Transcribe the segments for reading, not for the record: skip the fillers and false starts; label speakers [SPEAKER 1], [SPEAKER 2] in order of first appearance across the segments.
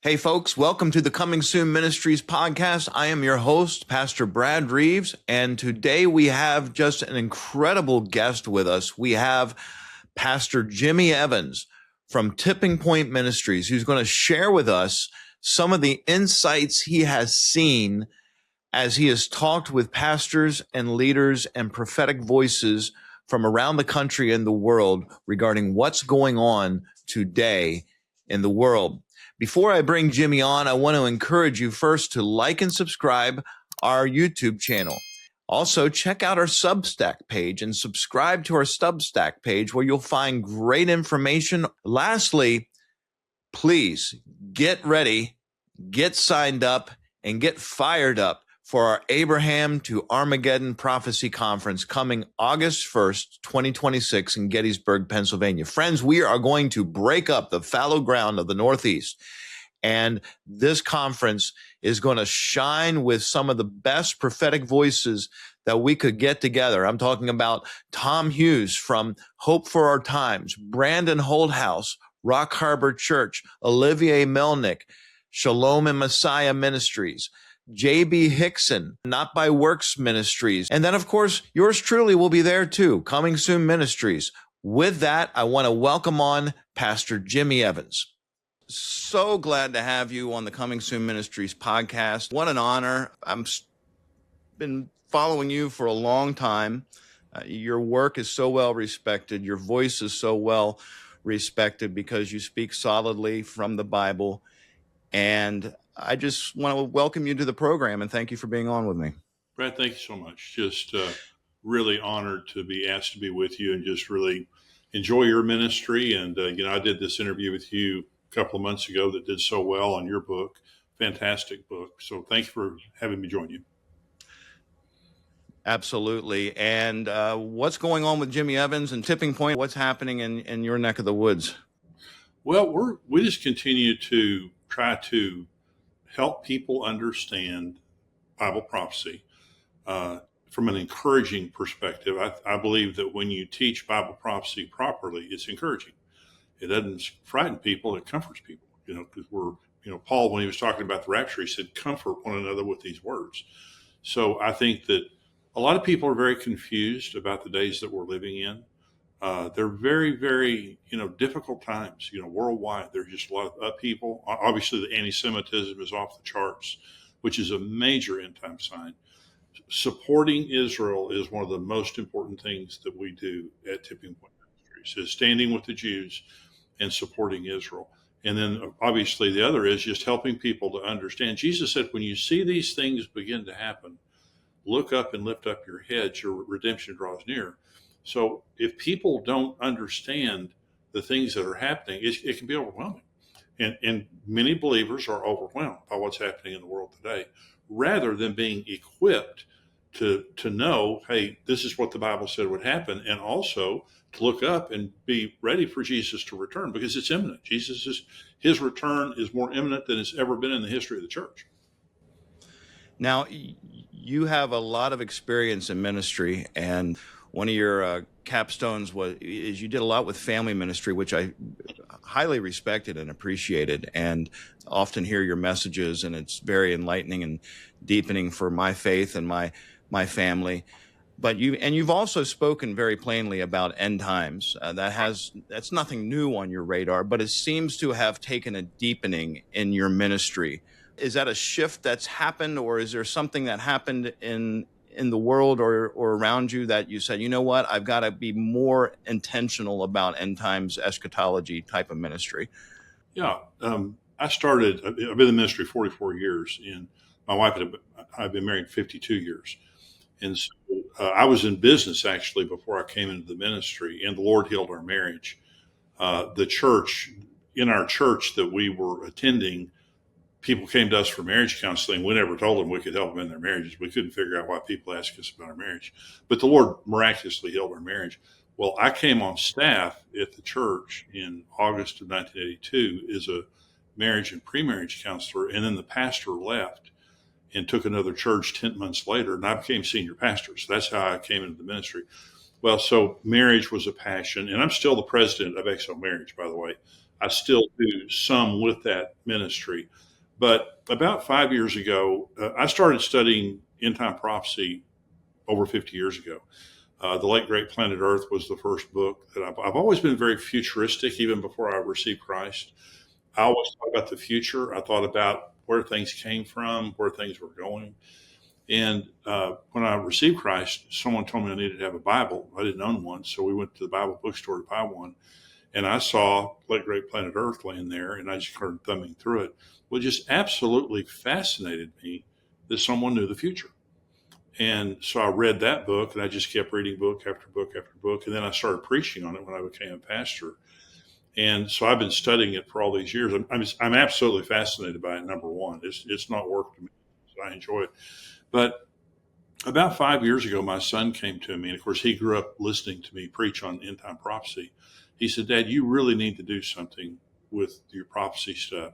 [SPEAKER 1] Hey folks, welcome to the Coming Soon Ministries podcast. I am your host, Pastor Brad Reeves, and today we have just an incredible guest with us. We have Pastor Jimmy Evans from Tipping Point Ministries, who's going to share with us some of the insights he has seen as he has talked with pastors and leaders and prophetic voices from around the country and the world regarding what's going on today in the world. Before I bring Jimmy on, I want to encourage you first to like and subscribe our YouTube channel. Also, check out our Substack page and subscribe to our Substack page where you'll find great information. Lastly, please get ready, get signed up, and get fired up for our Abraham to Armageddon Prophecy Conference coming August 1st, 2026 in Gettysburg, Pennsylvania. Friends, we are going to break up the fallow ground of the Northeast. And this conference is going to shine with some of the best prophetic voices that we could get together. I'm talking about Tom Hughes from Hope for Our Times, Brandon Holdhouse, Rock Harbor Church, Olivier Melnick, Shalom and Messiah Ministries, J.B. Hickson, Not by Works Ministries. And then, of course, yours truly will be there too, Coming Soon Ministries. With that, I want to welcome on Pastor Jimmy Evans. So glad to have you on the Coming Soon Ministries podcast. What an honor. I've been following you for a long time. Your work is so well respected. Your voice is so well respected because you speak solidly from the Bible. And I just want to welcome you to the program and thank you for being on with me.
[SPEAKER 2] Brad, thank you so much. Just really honored to be asked to be with you and just really enjoy your ministry. And, I did this interview with you a couple of months ago that did so well on your book. Fantastic book. So thank you for having me join you.
[SPEAKER 1] Absolutely. And what's going on with Jimmy Evans and Tipping Point? What's happening in your neck of the woods?
[SPEAKER 2] Well, we just continue to try to help people understand Bible prophecy from an encouraging perspective. I believe that when you teach Bible prophecy properly, it's encouraging. It doesn't frighten people, it comforts people, because Paul, when he was talking about the rapture, he said, comfort one another with these words. So I think that a lot of people are very confused about the days that we're living in. They're very, very, difficult times, worldwide. There's just a lot of upheaval. Obviously, the anti-Semitism is off the charts, which is a major end time sign. Supporting Israel is one of the most important things that we do at Tipping Point Ministries, is standing with the Jews and supporting Israel. And then obviously the other is just helping people to understand. Jesus said, when you see these things begin to happen, look up and lift up your heads, your redemption draws near. So if people don't understand the things that are happening, it can be overwhelming. And many believers are overwhelmed by what's happening in the world today, rather than being equipped to know, hey, this is what the Bible said would happen, and also to look up and be ready for Jesus to return, because it's imminent. His return is more imminent than it's ever been in the history of the church.
[SPEAKER 1] Now, you have a lot of experience in ministry, and one of your capstones is you did a lot with family ministry, which I highly respected and appreciated, and often hear your messages, and it's very enlightening and deepening for my faith and my family. But you've also spoken very plainly about end times. That's nothing new on your radar, but it seems to have taken a deepening in your ministry. Is that a shift that's happened, or is there something that happened in the world or around you that you said, you know what, I've got to be more intentional about end times eschatology type of ministry?
[SPEAKER 2] Yeah. I've been in ministry 44 years, and my wife and I've been married 52 years. And so I was in business actually before I came into the ministry, and the Lord healed our marriage. In our church that we were attending, people came to us for marriage counseling. We never told them we could help them in their marriages. We couldn't figure out why people asked us about our marriage, but the Lord miraculously healed our marriage. Well, I came on staff at the church in August of 1982 as a marriage and pre-marriage counselor, and then the pastor left and took another church 10 months later, and I became senior pastor. So that's how I came into the ministry. Well, so marriage was a passion, and I'm still the president of XO Marriage, by the way. I still do some with that ministry. But about 5 years ago, I started studying end time prophecy over 50 years ago. The late great Planet Earth was the first book that I've always been very futuristic, even before I received Christ. I always thought about the future. I thought about where things came from, where things were going. And when I received Christ, someone told me I needed to have a Bible. I didn't own one, so we went to the Bible bookstore to buy one. And I saw Late Great Planet Earth laying there, and I just started thumbing through it. Well, it just absolutely fascinated me that someone knew the future. And so I read that book, and I just kept reading book after book after book. And then I started preaching on it when I became a pastor. And so I've been studying it for all these years. I'm absolutely fascinated by it. Number one, it's not work to me. So I enjoy it. But about 5 years ago, my son came to me, and of course, he grew up listening to me preach on end time prophecy. He said, "Dad, you really need to do something with your prophecy stuff."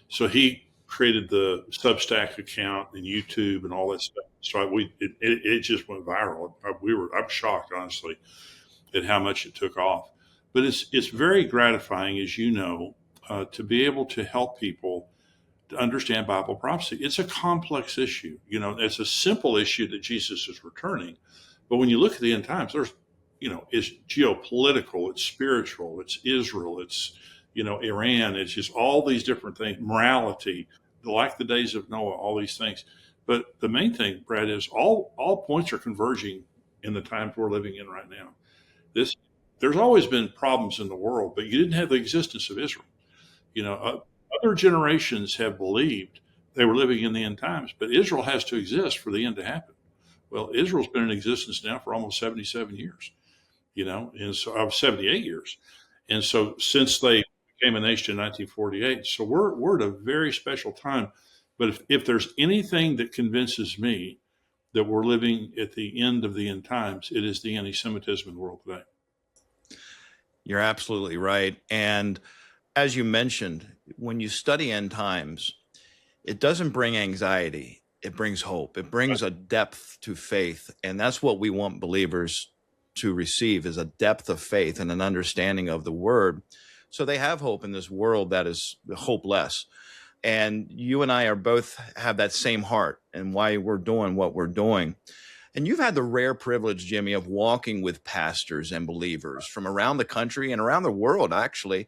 [SPEAKER 2] So he created the Substack account and YouTube and all that stuff. So it just went viral. I'm shocked, honestly, at how much it took off. But it's very gratifying, as you know, to be able to help people to understand Bible prophecy. It's a complex issue. It's a simple issue that Jesus is returning. But when you look at the end times, it's geopolitical, it's spiritual, it's Israel, it's, Iran, it's just all these different things, morality, like the days of Noah, all these things. But the main thing, Brad, is all points are converging in the times we're living in right now. There's always been problems in the world, but you didn't have the existence of Israel. Other generations have believed they were living in the end times, but Israel has to exist for the end to happen. Well, Israel's been in existence now for almost 77 years, and so I was 78 years. And so since they became a nation in 1948, so we're at a very special time. But if there's anything that convinces me that we're living at the end of the end times, it is the anti-Semitism in the world today.
[SPEAKER 1] You're absolutely right. And as you mentioned, when you study end times, it doesn't bring anxiety. It brings hope. It brings a depth to faith. And that's what we want believers to receive, is a depth of faith and an understanding of the word. So they have hope in this world that is hopeless. And you and I are both have that same heart and why we're doing what we're doing. And you've had the rare privilege, Jimmy, of walking with pastors and believers from around the country and around the world, actually.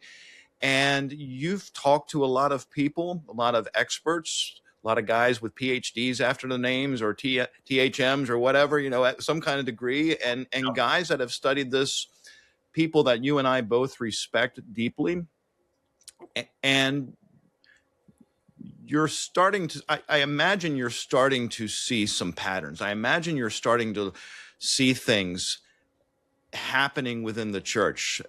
[SPEAKER 1] And you've talked to a lot of people, a lot of experts, a lot of guys with PhDs after the names, or THMs or whatever, at some kind of degree, and guys that have studied this, people that you and I both respect deeply. And you're starting to, I imagine you're starting to see some patterns. I imagine you're starting to see things happening within the church.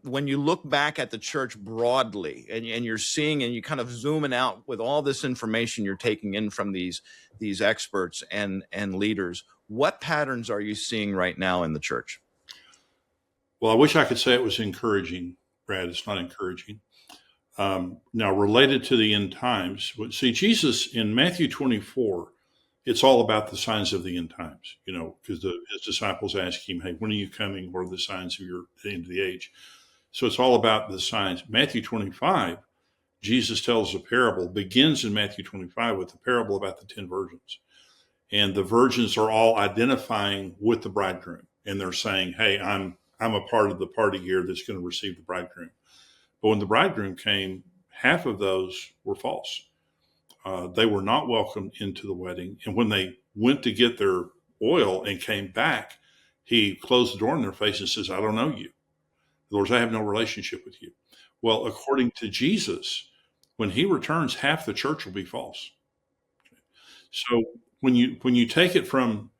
[SPEAKER 1] When you look back at the church broadly, and you're seeing, and you kind of zooming out with all this information you're taking in from these experts and leaders, what patterns are you seeing right now in the church?
[SPEAKER 2] Well, I wish I could say it was encouraging, Brad. It's not encouraging. Now, related to the end times, see, Jesus in Matthew 24, it's all about the signs of the end times, because his disciples ask him, "Hey, when are you coming? What are the signs of the end of the age?" So it's all about the signs. Matthew 25, Jesus tells a parable, begins in Matthew 25 with the parable about the 10 virgins. And the virgins are all identifying with the bridegroom. And they're saying, "Hey, I'm a part of the party here that's going to receive the bridegroom." But when the bridegroom came, half of those were false. They were not welcomed into the wedding. And when they went to get their oil and came back, he closed the door in their face and says, "I don't know you." In other words, I have no relationship with you. Well, according to Jesus, when he returns, half the church will be false. So when you take it from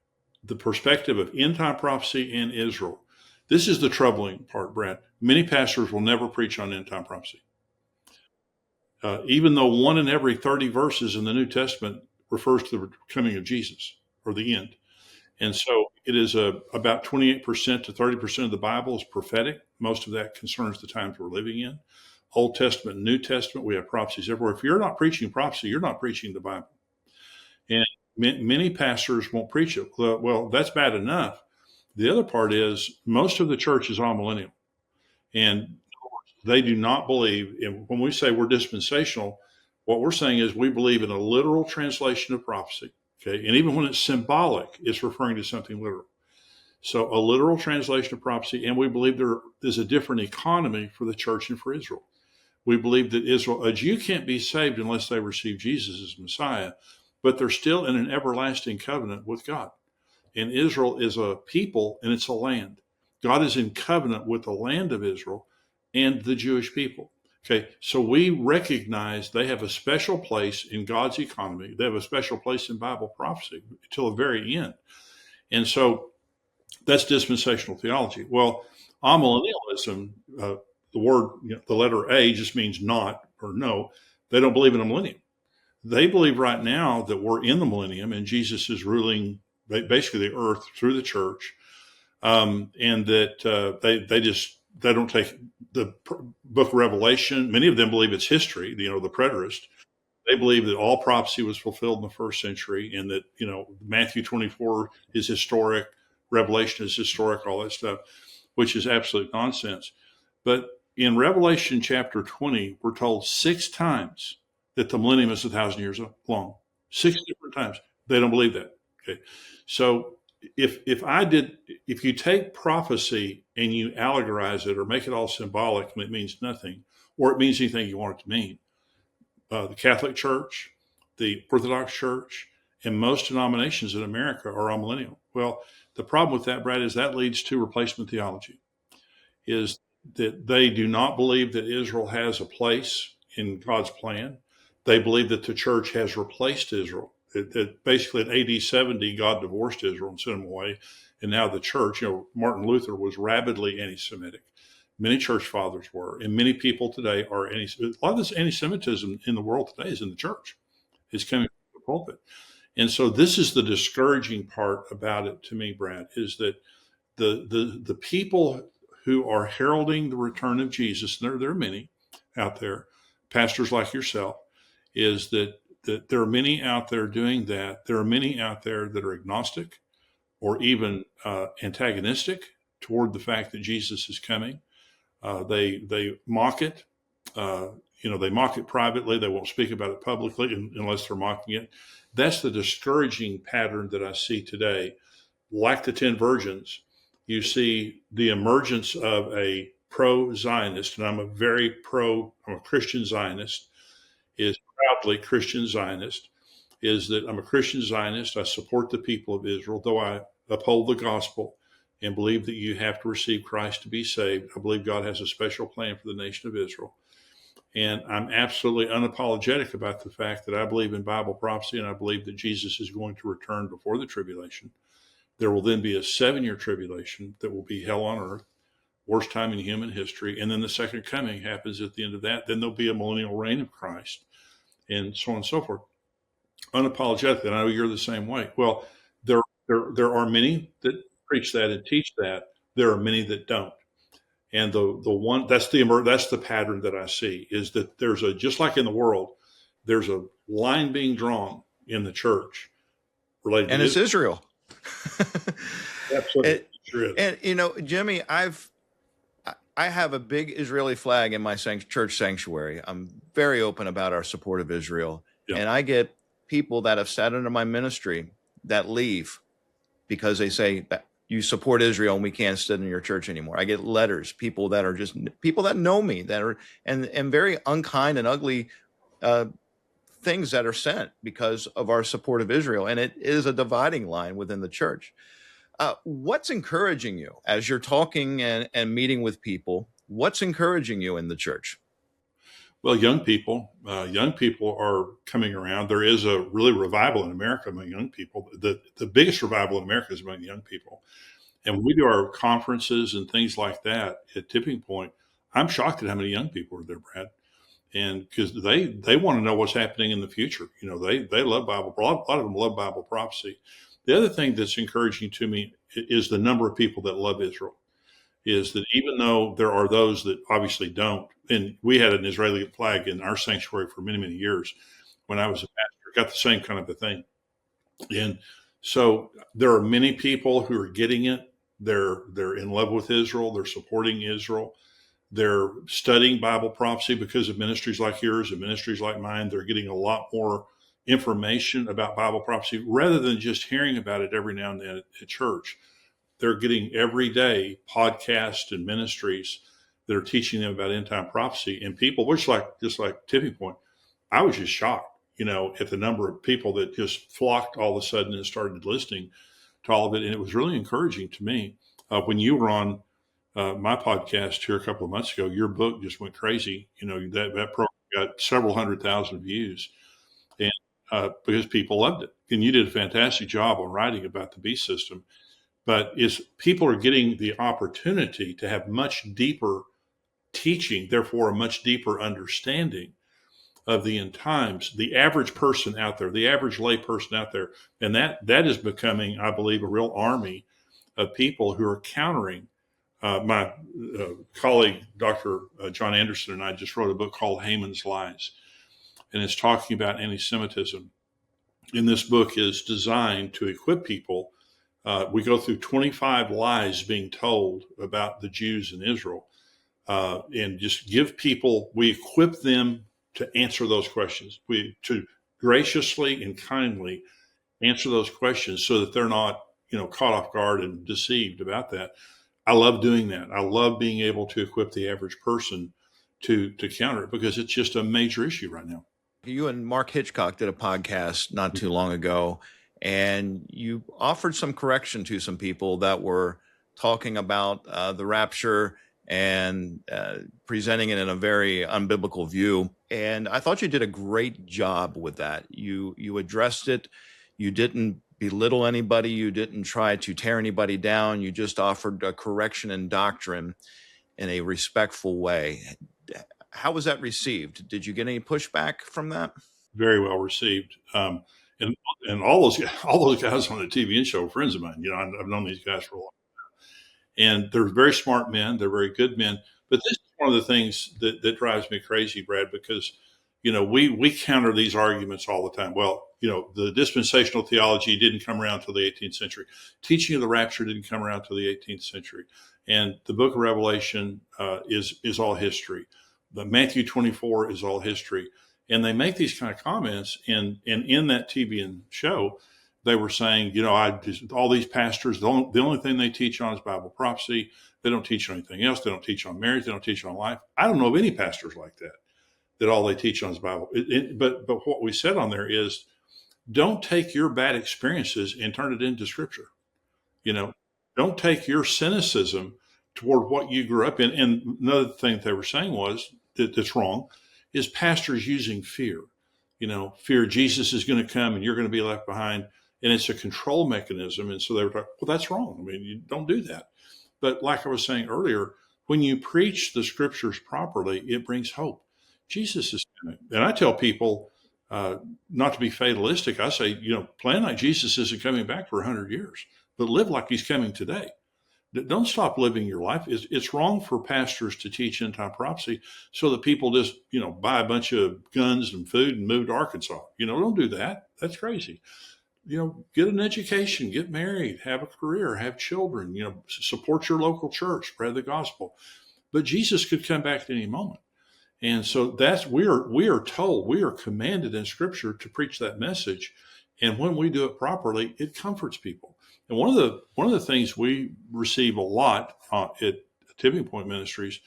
[SPEAKER 2] the perspective of end time prophecy in Israel, this is the troubling part, Brad. Many pastors will never preach on end time prophecy. Even though 1 in every 30 verses in the New Testament refers to the coming of Jesus or the end. And so it is about 28% to 30% of the Bible is prophetic. Most of that concerns the times we're living in. Old Testament, New Testament, we have prophecies everywhere. If you're not preaching prophecy, you're not preaching the Bible. And many pastors won't preach it. Well, that's bad enough. The other part is most of the church is all millennial. And they do not believe, and when we say we're dispensational, what we're saying is we believe in a literal translation of prophecy. Okay. And even when it's symbolic, it's referring to something literal. So a literal translation of prophecy, and we believe there is a different economy for the church and for Israel. We believe that Israel, a Jew can't be saved unless they receive Jesus as Messiah, but they're still in an everlasting covenant with God. And Israel is a people and it's a land. God is in covenant with the land of Israel and the Jewish people. Okay, so we recognize they have a special place in God's economy. They have a special place in Bible prophecy till the very end. And so that's dispensational theology. Well, amillennialism, the word, the letter A just means not or no. They don't believe in a millennium. They believe right now that we're in the millennium and Jesus is ruling basically the earth through the church, and that they don't take the book of Revelation. Many of them believe it's history. The preterist. They believe that all prophecy was fulfilled in the first century, and that Matthew 24 is historic, Revelation is historic, all that stuff, which is absolute nonsense. But in Revelation chapter 20, we're told 6 times that the millennium is 1,000 years long. 6 different times. They don't believe that. Okay, so if you take prophecy and you allegorize it or make it all symbolic and it means nothing, or it means anything you want it to mean, the Catholic Church, the Orthodox Church, and most denominations in America are amillennial. Well, the problem with that, Brad, is that leads to replacement theology. Is that they do not believe that Israel has a place in God's plan. They believe that the church has replaced Israel. That basically in AD 70, God divorced Israel and sent them away. And now the church, Martin Luther was rabidly anti-Semitic. Many church fathers were, and many people today are a lot of this anti-Semitism in the world today is in the church. It's coming from the pulpit. And so this is the discouraging part about it to me, Brad, is that the people who are heralding the return of Jesus, and there are many out there, pastors like yourself, is that there are many out there doing that. There are many out there that are agnostic or even antagonistic toward the fact that Jesus is coming. They mock it. They mock it privately. They won't speak about it publicly unless they're mocking it. That's the discouraging pattern that I see today. Like the 10 virgins, you see the emergence of a pro-Zionist, and I'm a Christian Zionist, is proudly Christian Zionist, is that I'm a Christian Zionist. I support the people of Israel, though I uphold the gospel and believe that you have to receive Christ to be saved. I believe God has a special plan for the nation of Israel. And I'm absolutely unapologetic about the fact that I believe in Bible prophecy and I believe that Jesus is going to return before the tribulation. There will then be a 7-year tribulation that will be hell on earth, worst time in human history. And then the second coming happens at the end of that. Then there'll be a millennial reign of Christ and so on and so forth. Unapologetically, and I know you're the same way. Well, there are many that preach that and teach that. There are many that don't. And the one that's the pattern that I see is that there's just like in the world, there's a line being drawn in the church related
[SPEAKER 1] and
[SPEAKER 2] to
[SPEAKER 1] it's Israel.
[SPEAKER 2] Absolutely.
[SPEAKER 1] And Jimmy, I have a big Israeli flag in my church sanctuary. I'm very open about our support of Israel. Yeah. And I get people that have sat under my ministry that leave because they say that you support Israel and we can't sit in your church anymore. I get letters, people that are just people that know me that are and very unkind and ugly things that are sent because of our support of Israel. And it is a dividing line within the church. What's encouraging you as you're talking and meeting with people? What's encouraging you in the church?
[SPEAKER 2] Well, young people are coming around. There is a really revival in America among young people. The biggest revival in America is among young people. And when we do our conferences and things like that at Tipping Point, I'm shocked at how many young people are there, Brad. And because they want to know what's happening in the future. They love Bible. A lot of them love Bible prophecy. The other thing that's encouraging to me is the number of people that love Israel. Is that even though there are those that obviously don't, and we had an Israeli flag in our sanctuary for many, many years when I was a pastor, got the same kind of a thing. And so there are many people who are getting it. They're in love with Israel. They're supporting Israel. They're studying Bible prophecy because of ministries like yours and ministries like mine. They're getting a lot more information about Bible prophecy rather than just hearing about it every now and then at church. They're getting every day podcasts and ministries that are teaching them about end time prophecy. And people, just like Tipping Point, I was just shocked, at the number of people that just flocked all of a sudden and started listening to all of it. And it was really encouraging to me. When you were on my podcast here a couple of months ago, your book just went crazy. That program got several 100,000 views, and because people loved it. And you did a fantastic job on writing about the beast system. But people are getting the opportunity to have much deeper teaching, therefore a much deeper understanding of the end times, the average person out there, the average lay person out there. And that is becoming, I believe, a real army of people who are countering. My colleague, Dr. John Anderson, and I just wrote a book called Haman's Lies, and it's talking about anti-Semitism. And this book is designed to equip people. We go through 25 lies being told about the Jews in Israel, and just we equip them to answer those questions, to graciously and kindly answer those questions so that they're not, caught off guard and deceived about that. I love doing that. I love being able to equip the average person to counter it because it's just a major issue right now.
[SPEAKER 1] You and Mark Hitchcock did a podcast not too long ago, and you offered some correction to some people that were talking about the rapture and presenting it in a very unbiblical view. And I thought you did a great job with that. You addressed it. You didn't belittle anybody. You didn't try to tear anybody down. You just offered a correction in doctrine in a respectful way. How was that received? Did you get any pushback from that?
[SPEAKER 2] Very well received. And all those guys on the TVN show are friends of mine. I've known these guys for a long time. And they're very smart men. They're very good men. But this is one of the things that drives me crazy, Brad, because, we counter these arguments all the time. Well, the dispensational theology didn't come around till the 18th century. Teaching of the rapture didn't come around till the 18th century. And the book of Revelation is all history. The Matthew 24 is all history. And they make these kind of comments. And in that TBN show, they were saying, all these pastors, the only thing they teach on is Bible prophecy. They don't teach on anything else. They don't teach on marriage. They don't teach on life. I don't know of any pastors like that all they teach on is Bible. But what we said on there is, don't take your bad experiences and turn it into scripture. Don't take your cynicism toward what you grew up in. And another thing they were saying was that's wrong is pastors using fear. Fear Jesus is going to come and you're going to be left behind. And it's a control mechanism. And so they were talking, well, that's wrong. I mean, you don't do that. But like I was saying earlier, when you preach the scriptures properly, it brings hope. Jesus is coming. And I tell people not to be fatalistic. I say, plan like Jesus isn't coming back for 100 years, but live like he's coming today. Don't stop living your life. It's wrong for pastors to teach end time prophecy so that people just, buy a bunch of guns and food and move to Arkansas. Don't do that. That's crazy. Get an education, get married, have a career, have children, support your local church, spread the gospel. But Jesus could come back at any moment. And so we are told, we are commanded in scripture to preach that message. And when we do it properly, it comforts people. And one of the things we receive a lot at Tipping Point Ministries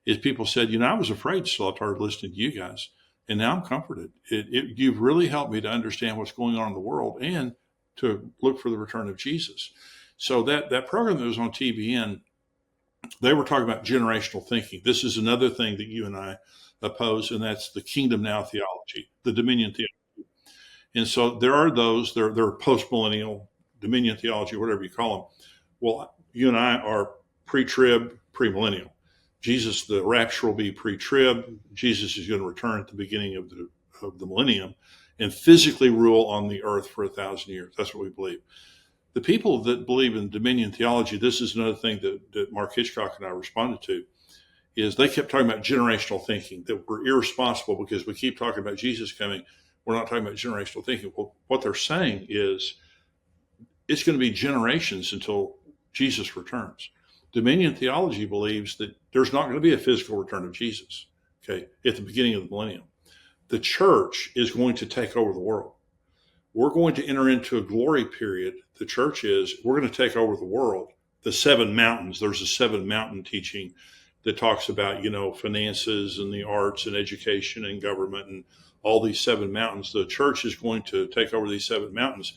[SPEAKER 2] is people said, I was afraid till I started listening to you guys. And now I'm comforted. You've really helped me to understand what's going on in the world and to look for the return of Jesus. So that program that was on TBN, they were talking about generational thinking. This is another thing that you and I oppose, and that's the kingdom now theology, the dominion theology. And so there are those, they're post-millennial, dominion theology, whatever you call them. Well, you and I are pre-trib, premillennial. Jesus, the rapture will be pre-trib. Jesus is going to return at the beginning of the millennium and physically rule on the earth for 1,000 years. That's what we believe. The people that believe in dominion theology, this is another thing that Mark Hitchcock and I responded to, is they kept talking about generational thinking, that we're irresponsible because we keep talking about Jesus coming. We're not talking about generational thinking. Well, what they're saying is it's going to be generations until Jesus returns. Dominion theology believes that there's not going to be a physical return of Jesus, okay, at the beginning of the millennium. The church is going to take over the world. We're going to enter into a glory period. The church is, we're going to take over the world. The 7 mountains, there's a 7 mountain teaching that talks about, finances and the arts and education and government and all these 7 mountains. The church is going to take over these 7 mountains.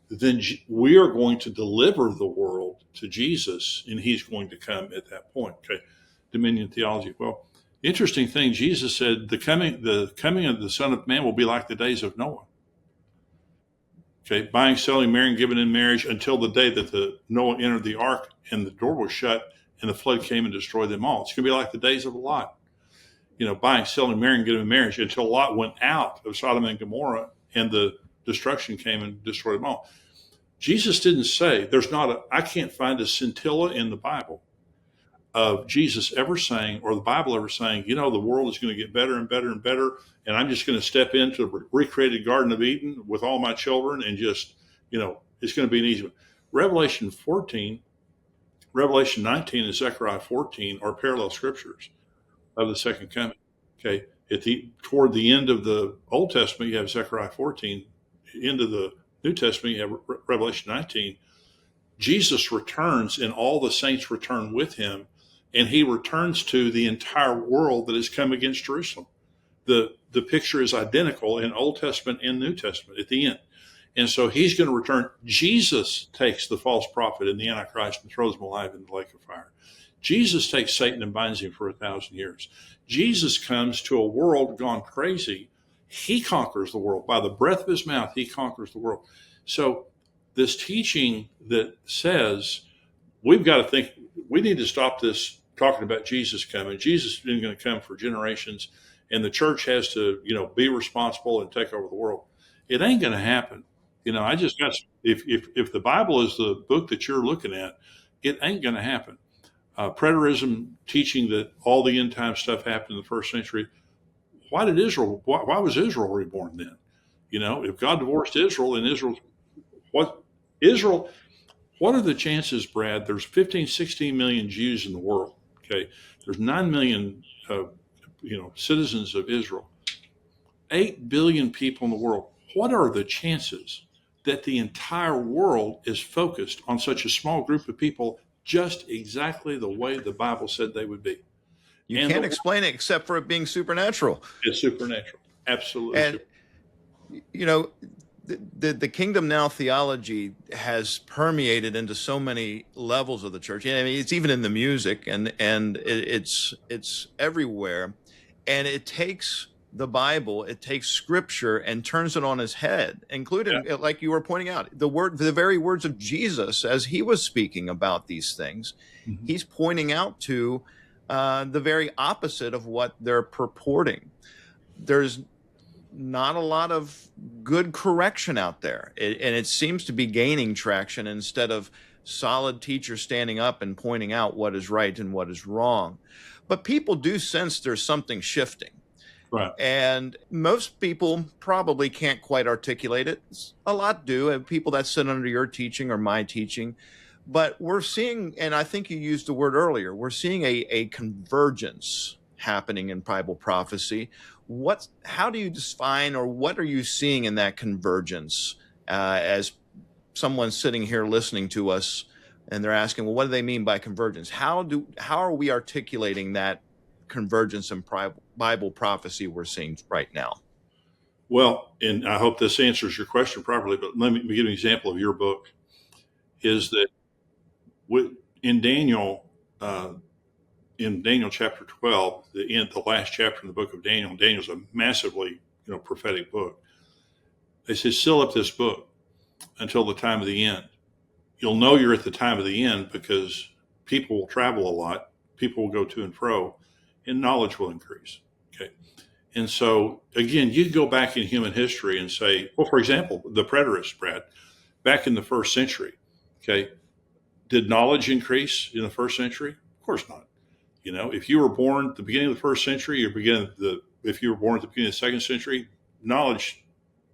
[SPEAKER 2] Then we are going to deliver the world to Jesus, and he's going to come at that point. Okay, dominion theology. Well, interesting thing, Jesus said the coming of the Son of Man will be like the days of Noah. Okay, buying, selling, marrying, giving in marriage until the day that Noah entered the ark and the door was shut and the flood came and destroyed them all. It's going to be like the days of Lot. Buying, selling, marrying, giving in marriage until Lot went out of Sodom and Gomorrah and the destruction came and destroyed them all. Jesus didn't say, I can't find a scintilla in the Bible of Jesus ever saying, or the Bible ever saying, the world is going to get better and better and better, and I'm just going to step into the recreated Garden of Eden with all my children and just, it's going to be an easy one. Revelation 14, Revelation 19, and Zechariah 14 are parallel scriptures of the second coming. Okay, toward the end of the Old Testament, you have Zechariah 14. End of the New Testament, you have Revelation 19. Jesus returns, and all the saints return with him, and he returns to the entire world that has come against Jerusalem. The picture is identical in Old Testament and New Testament at the end. And so he's going to return. Jesus takes the false prophet and the Antichrist and throws them alive in the lake of fire. Jesus takes Satan and binds him for 1,000 years. Jesus comes to a world gone crazy. He conquers the world. By the breath of his mouth, he conquers the world. So this teaching that says we've got to think, we need to stop this talking about Jesus coming. Jesus isn't going to come for generations, and the church has to, be responsible and take over the world. It ain't going to happen. I just got, if the Bible is the book that you're looking at, it ain't going to happen. Preterism teaching that all the end time stuff happened in the first century. Why was Israel reborn then? If God divorced Israel and what are the chances, Brad? There's 15, 16 million Jews in the world. Okay. There's 9 million, citizens of Israel, 8 billion people in the world. What are the chances that the entire world is focused on such a small group of people, just exactly the way the Bible said they would be?
[SPEAKER 1] You can't explain it except for it being supernatural.
[SPEAKER 2] It's supernatural. Absolutely.
[SPEAKER 1] And, the kingdom now theology has permeated into so many levels of the church. I mean, it's even in the music and it's everywhere. And it takes the Bible, it takes scripture and turns it on its head, including, like you were pointing out, the very words of Jesus as he was speaking about these things. Mm-hmm. He's pointing out to the very opposite of what they're purporting. There's not a lot of good correction out there, and it seems to be gaining traction instead of solid teachers standing up and pointing out what is right and what is wrong. But people do sense there's something shifting.
[SPEAKER 2] Right.
[SPEAKER 1] And most people probably can't quite articulate it. A lot do, and people that sit under your teaching or my teaching. But we're seeing, and I think you used the word earlier, we're seeing a convergence happening in Bible prophecy. How do you define, or what are you seeing in that convergence as someone sitting here listening to us and they're asking, well, what do they mean by convergence? How are we articulating that convergence in Bible prophecy we're seeing right now?
[SPEAKER 2] Well, and I hope this answers your question properly, but let me give you an example of your book. Is that in Daniel chapter 12, the last chapter in the book of Daniel. Daniel's a massively prophetic book. They say, seal up this book until the time of the end. You'll know you're at the time of the end because people will travel a lot, people will go to and fro, and knowledge will increase. Okay, and so again, you go back in human history and say, well, for example, the preterists, Brad, back in the first century. Okay. Did knowledge increase in the first century? Of course not. If you were born at the beginning of the first century, if you were born at the beginning of the second century, knowledge,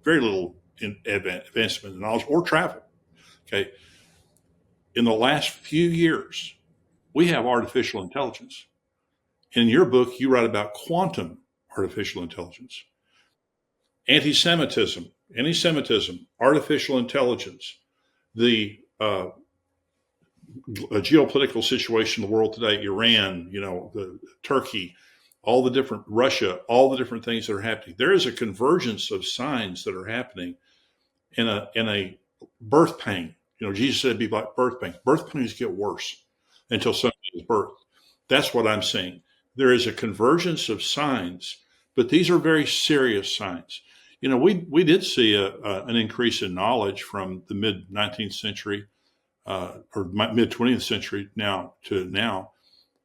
[SPEAKER 2] very little in advancement in knowledge or travel. Okay. In the last few years, we have artificial intelligence. In your book, you write about quantum artificial intelligence, anti-Semitism, artificial intelligence, the geopolitical situation in the world today, Iran, the Turkey, all the different Russia, all the different things that are happening. There is a convergence of signs that are happening in a birth pain. Jesus said it'd be like birth pain. Birth pains get worse until something is birthed. That's what I'm saying. There is a convergence of signs, but these are very serious signs. We did see an increase in knowledge from the mid 19th century or mid 20th century now to now.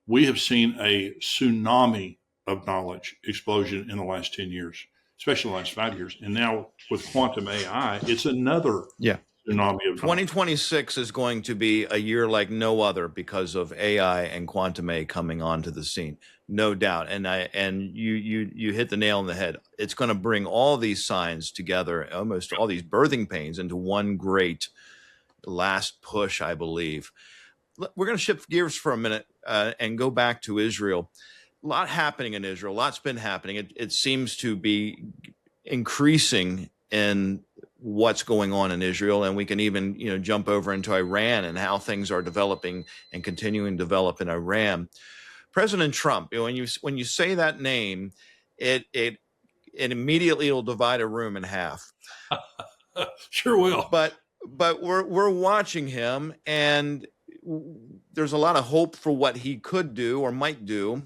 [SPEAKER 2] We have seen a tsunami of knowledge explosion in the last 10 years, especially the last 5 years. And now with quantum AI, it's another tsunami of knowledge.
[SPEAKER 1] 2026 is going to be a year like no other because of AI and quantum AI coming onto the scene, no doubt. And you hit the nail on the head. It's going to bring all these signs together, almost all these birthing pains, into one great last push, I believe. We're going to shift gears for a minute and go back to Israel. A lot happening in Israel. A lot's been happening. It seems to be increasing in what's going on in Israel, and we can even jump over into Iran and how things are developing and continuing to develop in Iran. President Trump, when you say that name, it immediately will divide a room in half.
[SPEAKER 2] Sure will.
[SPEAKER 1] But we're watching him, and there's a lot of hope for what he could do or might do.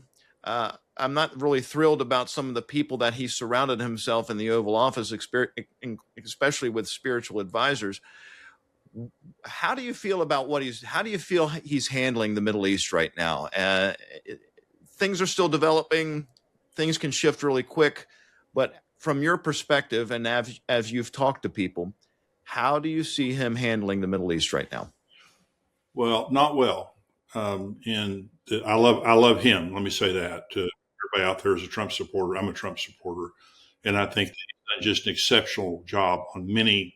[SPEAKER 1] I'm not really thrilled about some of the people that he surrounded himself in the Oval Office, especially with spiritual advisors. How do you feel about how do you feel he's handling the Middle East right now? Things are still developing. Things can shift really quick. But from your perspective, and as you've talked to people, how do you see him handling the Middle East right now?
[SPEAKER 2] Well, not well. And I love him. Let me say that to everybody out there is a Trump supporter. I'm a Trump supporter. And I think that he's done just an exceptional job on many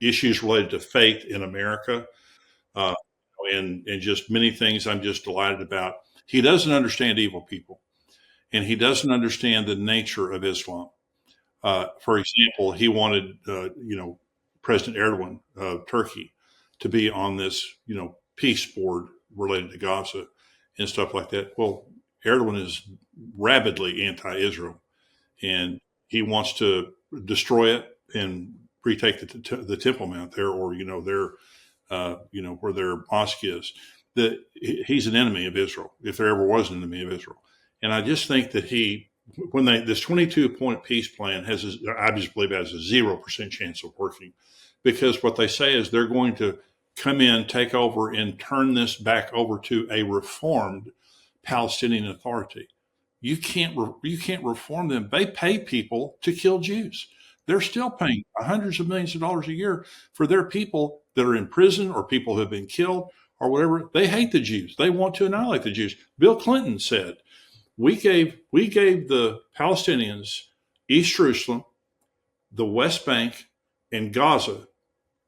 [SPEAKER 2] issues related to faith in America, and just many things I'm just delighted about. He doesn't understand evil people, and he doesn't understand the nature of Islam. For example, he wanted, President Erdogan of Turkey to be on this, peace board related to Gaza and stuff like that. Well, Erdogan is rabidly anti-Israel, and he wants to destroy it and retake the Temple Mount there, or where their mosque is. That he's an enemy of Israel, if there ever was an enemy of Israel. And I just think that this 22-point peace plan I just believe it has a 0% chance of working, because what they say is they're going to come in, take over, and turn this back over to a reformed Palestinian Authority. You can't reform them. They pay people to kill Jews. They're still paying hundreds of millions of dollars a year for their people that are in prison or people who have been killed or whatever. They hate the Jews. They want to annihilate the Jews. Bill Clinton said, we gave the Palestinians East Jerusalem, the West Bank, and Gaza,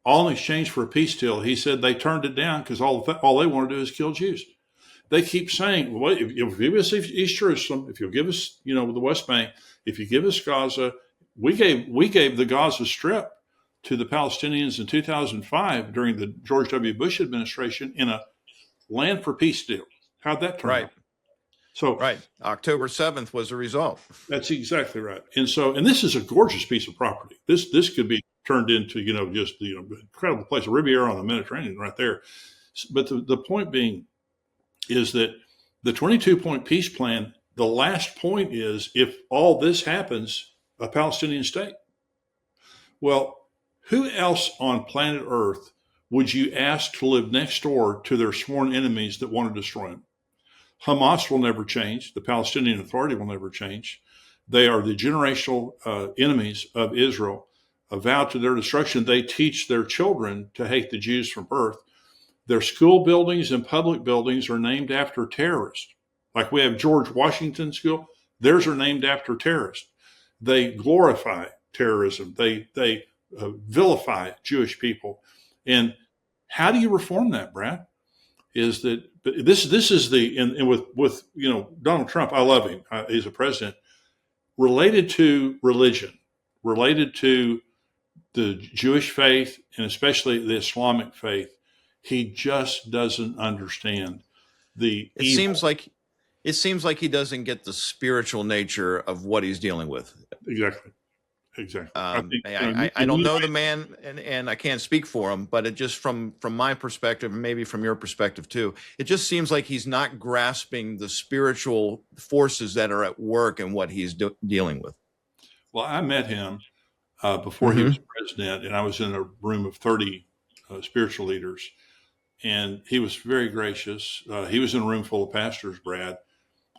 [SPEAKER 2] all in exchange for a peace deal. He said they turned it down because all they want to do is kill Jews. They keep saying, well, if you give us East Jerusalem, if you'll give us, the West Bank, if you give us Gaza, we gave the Gaza Strip to the Palestinians in 2005 during the George W. Bush administration in a land for peace deal. How'd that turn out? So
[SPEAKER 1] October 7th was the result.
[SPEAKER 2] That's exactly right. And this is a gorgeous piece of property. This could be turned into, just incredible place, a Riviera on the Mediterranean right there. But the point being is that the 22-point peace plan, the last point is, if all this happens, a Palestinian state. Well, who else on planet Earth would you ask to live next door to their sworn enemies that want to destroy them? Hamas will never change. The Palestinian Authority will never change. They are the generational enemies of Israel, vowed to their destruction. They teach their children to hate the Jews from birth. Their school buildings and public buildings are named after terrorists. Like we have George Washington School, theirs are named after terrorists. They glorify terrorism. They vilify Jewish people. And how do you reform that, Brad? is that this is the and with Donald Trump. I love him. He's a president related to religion, related to the Jewish faith, and especially the Islamic faith. He just doesn't understand the
[SPEAKER 1] It
[SPEAKER 2] evil.
[SPEAKER 1] seems like it seems like he doesn't get the spiritual nature of what he's dealing with.
[SPEAKER 2] Exactly. Exactly. I think
[SPEAKER 1] I don't know the man, and I can't speak for him, but it just from my perspective, and maybe from your perspective too, it just seems like he's not grasping the spiritual forces that are at work and what he's dealing with.
[SPEAKER 2] Well, I met him before he was
[SPEAKER 1] Mm-hmm.
[SPEAKER 2] president, and I was in a room of 30 spiritual leaders, and he was very gracious. He was in a room full of pastors, Brad,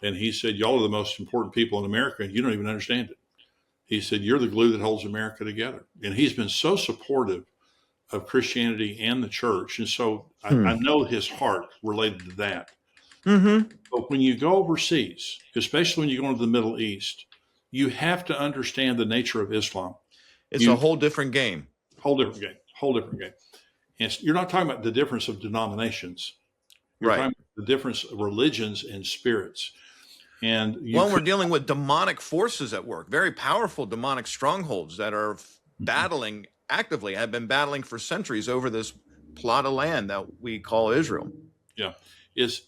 [SPEAKER 2] and he said, "Y'all are the most important people in America, and you don't even understand it." He said, "You're the glue that holds America together." And he's been so supportive of Christianity and the church. And so I know his heart related to that.
[SPEAKER 1] Mm-hmm.
[SPEAKER 2] But when you go overseas, especially when you go into the Middle East, you have to understand the nature of Islam.
[SPEAKER 1] It's a
[SPEAKER 2] You
[SPEAKER 1] whole different game.
[SPEAKER 2] whole different game, whole different game. And you're not talking about the difference of denominations. You're
[SPEAKER 1] Right.
[SPEAKER 2] talking about the difference of religions and spirits. And you
[SPEAKER 1] Well, we're
[SPEAKER 2] could,
[SPEAKER 1] dealing with demonic forces at work, very powerful demonic strongholds that are battling actively, have been battling for centuries over this plot of land that we call Israel.
[SPEAKER 2] yeah, is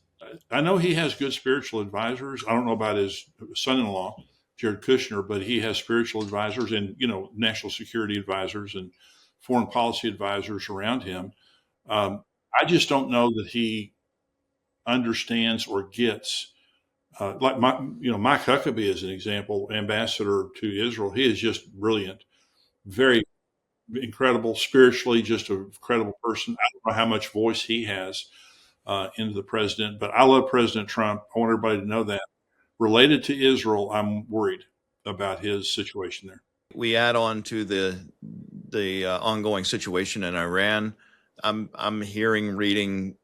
[SPEAKER 2] I know he has good spiritual advisors. I don't know about his son-in-law, Jared Kushner, but he has spiritual advisors and national security advisors and foreign policy advisors around him. I just don't know that he understands or gets like Mike Huckabee is an example, ambassador to Israel. He is just brilliant, very incredible spiritually, just a credible person. I don't know how much voice he has into the president, but I love President Trump. I want everybody to know that. Related to Israel, I'm worried about his situation there.
[SPEAKER 1] We add on to the ongoing situation in Iran. I'm hearing, reading,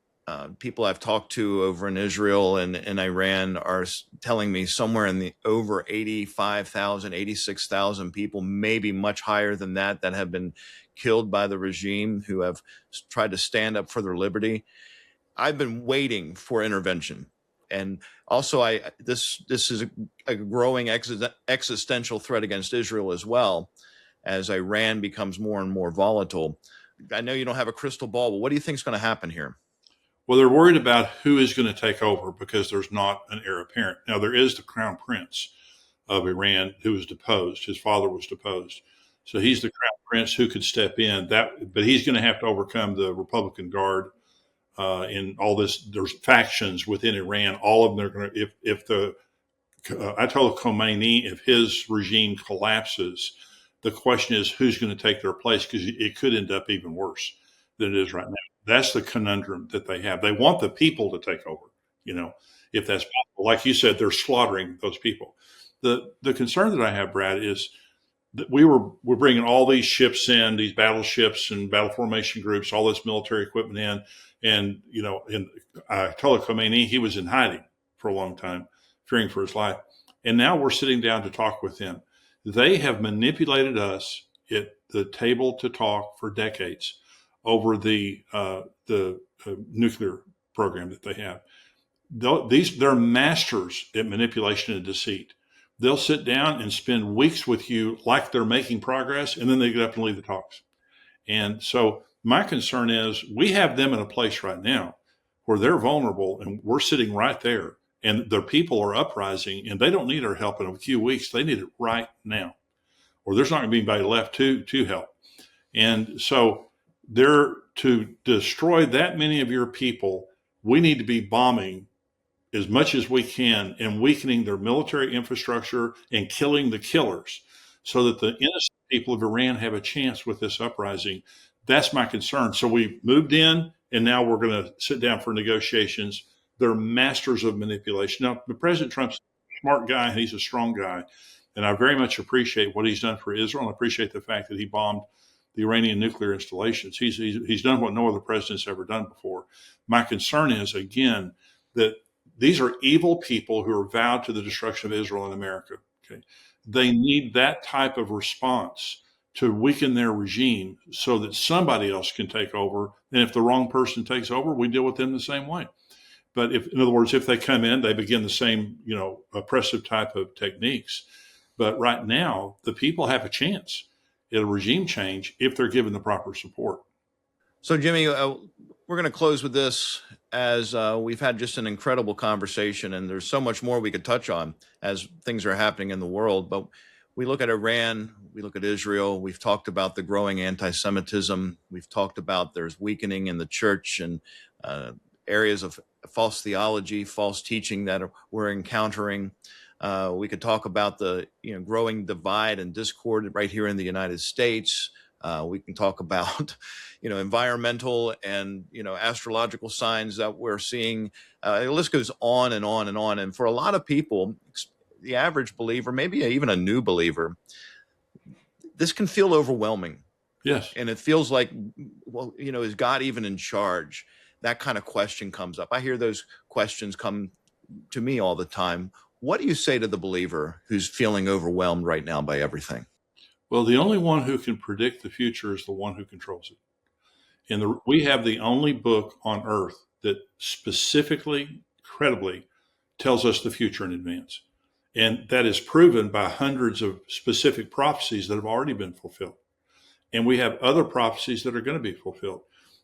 [SPEAKER 1] people I've talked to over in Israel and in Iran are telling me somewhere in the over 85,000, 86,000 people, maybe much higher than that have been killed by the regime who have tried to stand up for their liberty. I've been waiting for intervention. And also, this is a growing existential threat against Israel as well, as Iran becomes more and more volatile. I know you don't have a crystal ball, but what do you think is going to happen here?
[SPEAKER 2] Well, they're worried about who is going to take over because there's not an heir apparent. Now, there is the crown prince of Iran who was deposed. His father was deposed. So he's the crown prince who could step in. But he's going to have to overcome the Republican Guard in all this. There's factions within Iran. All of them are going to, if the Ayatollah Khomeini, if his regime collapses, the question is who's going to take their place because it could end up even worse than it is right now. That's the conundrum that they have. They want the people to take over, if that's possible. Like you said, they're slaughtering those people. The concern that I have, Brad, is that we're bringing all these ships in, these battleships and battle formation groups, all this military equipment in, and Ayatollah Khomeini, he was in hiding for a long time, fearing for his life, and now we're sitting down to talk with him. They have manipulated us at the table to talk for decades over the nuclear program that they have. They're masters at manipulation and deceit. They'll sit down and spend weeks with you like they're making progress, and then they get up and leave the talks. And so my concern is we have them in a place right now where they're vulnerable, and we're sitting right there, and their people are uprising, and they don't need our help in a few weeks. They need it right now, or there's not going to be anybody left to help. And so they're to destroy that many of your people, we need to be bombing as much as we can and weakening their military infrastructure and killing the killers so that the innocent people of Iran have a chance with this uprising. That's my concern. So we moved in, and now we're going to sit down for negotiations. They're masters of manipulation. Now, President Trump's a smart guy, and he's a strong guy, and I very much appreciate what he's done for Israel, and I appreciate the fact that he bombed the Iranian nuclear installations. He's done what no other president's ever done before. My concern is, again, that these are evil people who are vowed to the destruction of Israel and America. Okay, they need that type of response to weaken their regime so that somebody else can take over. And if the wrong person takes over, we deal with them the same way. But in other words, if they come in, they begin the same, oppressive type of techniques. But right now, the people have a chance at a regime change if they're given the proper support.
[SPEAKER 1] So, Jimmy, we're going to close with this, as we've had just an incredible conversation, and there's so much more we could touch on as things are happening in the world. But we look at Iran, we look at Israel, we've talked about the growing anti-Semitism, we've talked about there's weakening in the church and areas of false theology, false teaching that we're encountering. We could talk about the growing divide and discord right here in the United States. We can talk about, environmental and, astrological signs that we're seeing. The list goes on and on and on. And for a lot of people, the average believer, maybe even a new believer, this can feel overwhelming.
[SPEAKER 2] Yes.
[SPEAKER 1] And it feels like, well, is God even in charge? That kind of question comes up. I hear those questions come to me all the time. What do you say to the believer who's feeling overwhelmed right now by everything?
[SPEAKER 2] Well, the only one who can predict the future is the one who controls it. And we have the only book on earth that specifically, credibly tells us the future in advance. And that is proven by hundreds of specific prophecies that have already been fulfilled. And we have other prophecies that are going to be fulfilled.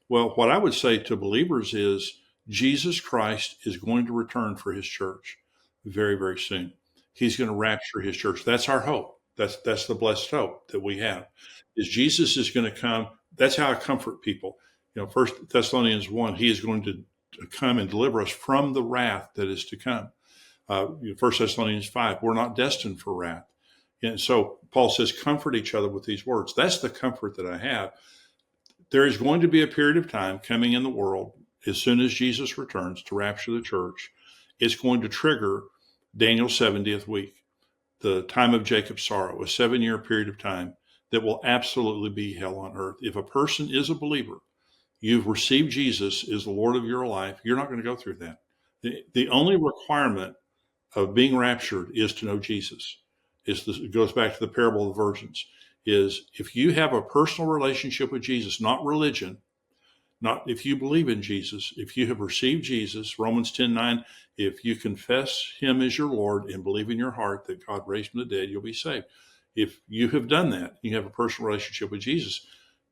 [SPEAKER 2] Well, what I would say to believers is Jesus Christ is going to return for his church very, very soon. He's going to rapture his church. That's our hope. That's the blessed hope that we have, is Jesus is going to come. That's how I comfort people. 1 Thessalonians 1, he is going to come and deliver us from the wrath that is to come. 1 Thessalonians 5, we're not destined for wrath. And so Paul says, comfort each other with these words. That's the comfort that I have. There is going to be a period of time coming in the world as soon as Jesus returns to rapture the church. It's going to trigger Daniel's 70th week, the time of Jacob's sorrow, a 7-year period of time that will absolutely be hell on earth. If a person is a believer, you've received Jesus as the Lord of your life, you're not going to go through that. The only requirement of being raptured is to know Jesus. It goes back to the parable of the virgins, is if you have a personal relationship with Jesus, not religion, not if you believe in Jesus, if you have received Jesus, Romans 10:9, if you confess him as your Lord and believe in your heart that God raised from the dead, you'll be saved. If you have done that, you have a personal relationship with Jesus,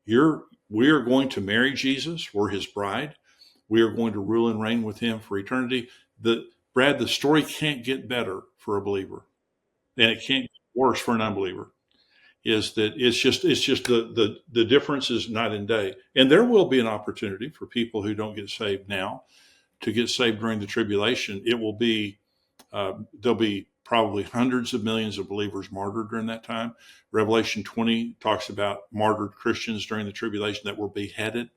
[SPEAKER 2] we are going to marry Jesus. We're his bride. We are going to rule and reign with him for eternity. Brad, the story can't get better for a believer, and it can't get worse for an unbeliever. Is that it's just the difference is night and day. And there will be an opportunity for people who don't get saved now to get saved during the tribulation. It will be there'll be probably hundreds of millions of believers martyred during that time. Revelation 20 talks about martyred Christians during the tribulation that were beheaded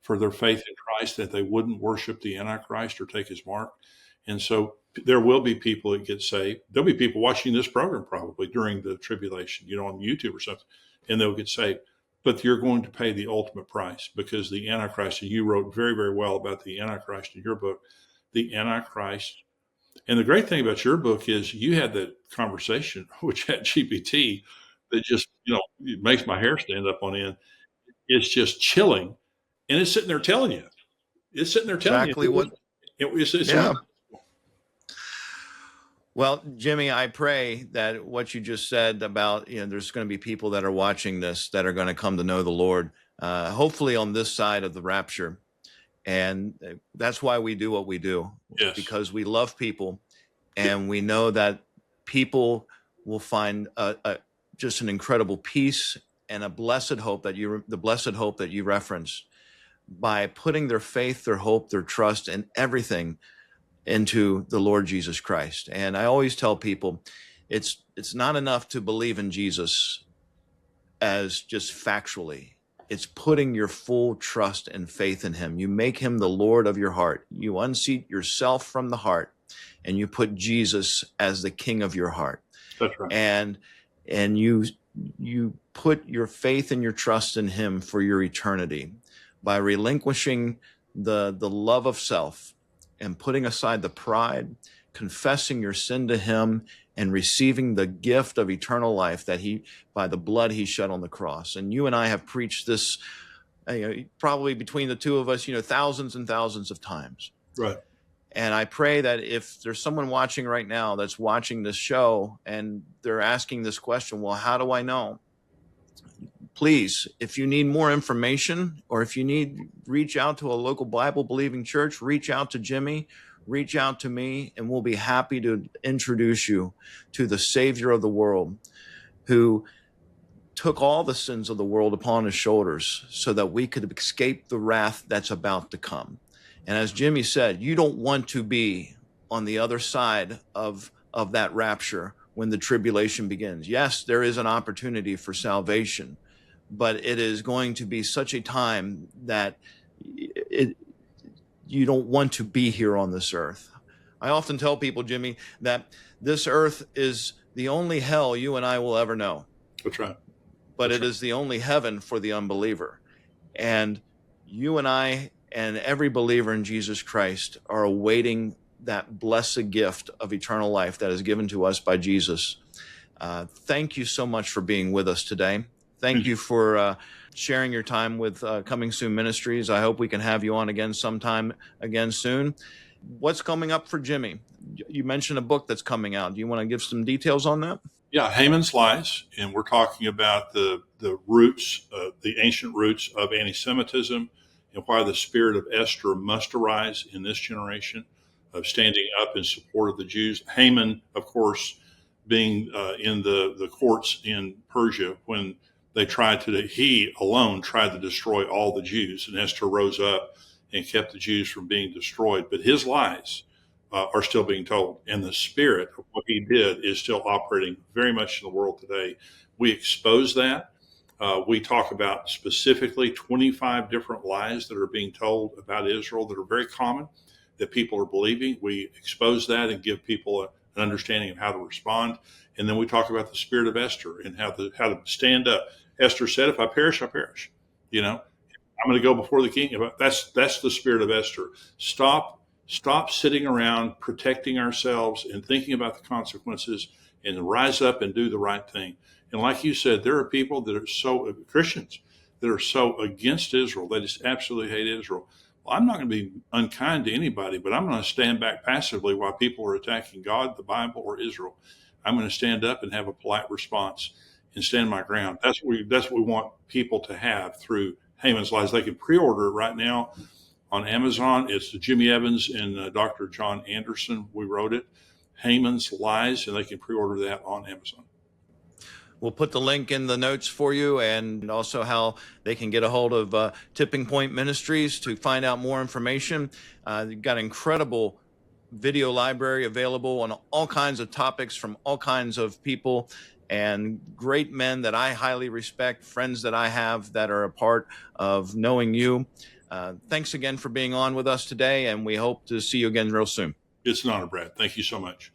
[SPEAKER 2] for their faith in Christ, that they wouldn't worship the Antichrist or take his mark. And so there will be people that get saved. There'll be people watching this program probably during the tribulation, on YouTube or something, and they'll get saved. But you're going to pay the ultimate price, because the Antichrist, and you wrote very, very well about the Antichrist in your book, the Antichrist. And the great thing about your book is you had that conversation with ChatGPT that just, it makes my hair stand up on end. It's just chilling. And it's sitting there telling you. It's sitting there telling
[SPEAKER 1] exactly
[SPEAKER 2] you.
[SPEAKER 1] What.
[SPEAKER 2] It's
[SPEAKER 1] Yeah. Well, Jimmy, I pray that what you just said about, there's going to be people that are watching this that are going to come to know the Lord, hopefully on this side of the rapture. And that's why we do what we do,
[SPEAKER 2] Yes.
[SPEAKER 1] Because we love people, and we know that people will find just an incredible peace and a blessed hope the blessed hope that you referenced, by putting their faith, their hope, their trust, and everything into the Lord Jesus Christ. And I always tell people, it's not enough to believe in Jesus as just factually. It's putting your full trust and faith in him. You make him the Lord of your heart. You unseat yourself from the heart, and you put Jesus as the King of your heart.
[SPEAKER 2] That's right.
[SPEAKER 1] And you put your faith and your trust in him for your eternity by relinquishing the love of self and putting aside the pride confessing your sin to him and receiving the gift of eternal life that by the blood he shed on the cross. And you and I have preached this, probably between the two of us, thousands and thousands of times.
[SPEAKER 2] Right.
[SPEAKER 1] And I pray that if there's someone watching right now that's watching this show and they're asking this question, well, how do I know? Please, if you need more information, or if you need, reach out to a local Bible believing church, reach out to Jimmy, reach out to me, and we'll be happy to introduce you to the Savior of the world, who took all the sins of the world upon his shoulders so that we could escape the wrath that's about to come. And as Jimmy said, you don't want to be on the other side of that rapture when the tribulation begins. Yes, there is an opportunity for salvation, but it is going to be such a time that you don't want to be here on this earth. I often tell people, Jimmy, that this earth is the only hell you and I will ever know.
[SPEAKER 2] That's right.
[SPEAKER 1] But it is the only heaven for the unbeliever. And you and I and every believer in Jesus Christ are awaiting that blessed gift of eternal life that is given to us by Jesus. Thank you so much for being with us today. Thank you for sharing your time with Coming Soon Ministries. I hope we can have you on again sometime again soon. What's coming up for Jimmy? You mentioned a book that's coming out. Do you want to give some details on that?
[SPEAKER 2] Yeah, Haman's Lies, and we're talking about the roots, the ancient roots of anti-Semitism, and why the spirit of Esther must arise in this generation of standing up in support of the Jews. Haman, of course, being in the courts in Persia when he alone tried to destroy all the Jews, and Esther rose up and kept the Jews from being destroyed. But his lies are still being told, and the spirit of what he did is still operating very much in the world today. We expose that. We talk about specifically 25 different lies that are being told about Israel that are very common, that people are believing. We expose that and give people an understanding of how to respond. And then we talk about the spirit of Esther and how to stand up. Esther said, if I perish, I perish. I'm going to go before the king. That's the spirit of Esther. Stop sitting around protecting ourselves and thinking about the consequences, and rise up and do the right thing. And like you said, there are people that are Christians that are so against Israel. They just absolutely hate Israel. Well, I'm not going to be unkind to anybody, but I'm going to stand back passively while people are attacking God, the Bible, or Israel. I'm going to stand up and have a polite response and stand my ground. That's what we want people to have through Haman's Lies. They can pre-order it right now on Amazon. It's Jimmy Evans and Dr. John Anderson. We wrote it, Haman's Lies, and they can pre-order that on Amazon.
[SPEAKER 1] We'll put the link in the notes for you, and also how they can get a hold of Tipping Point Ministries to find out more information. You've got an incredible video library available on all kinds of topics from all kinds of people, and great men that I highly respect, friends that I have that are a part of knowing you. Thanks again for being on with us today, and we hope to see you again real soon.
[SPEAKER 2] It's an honor, Brad. Thank you so much.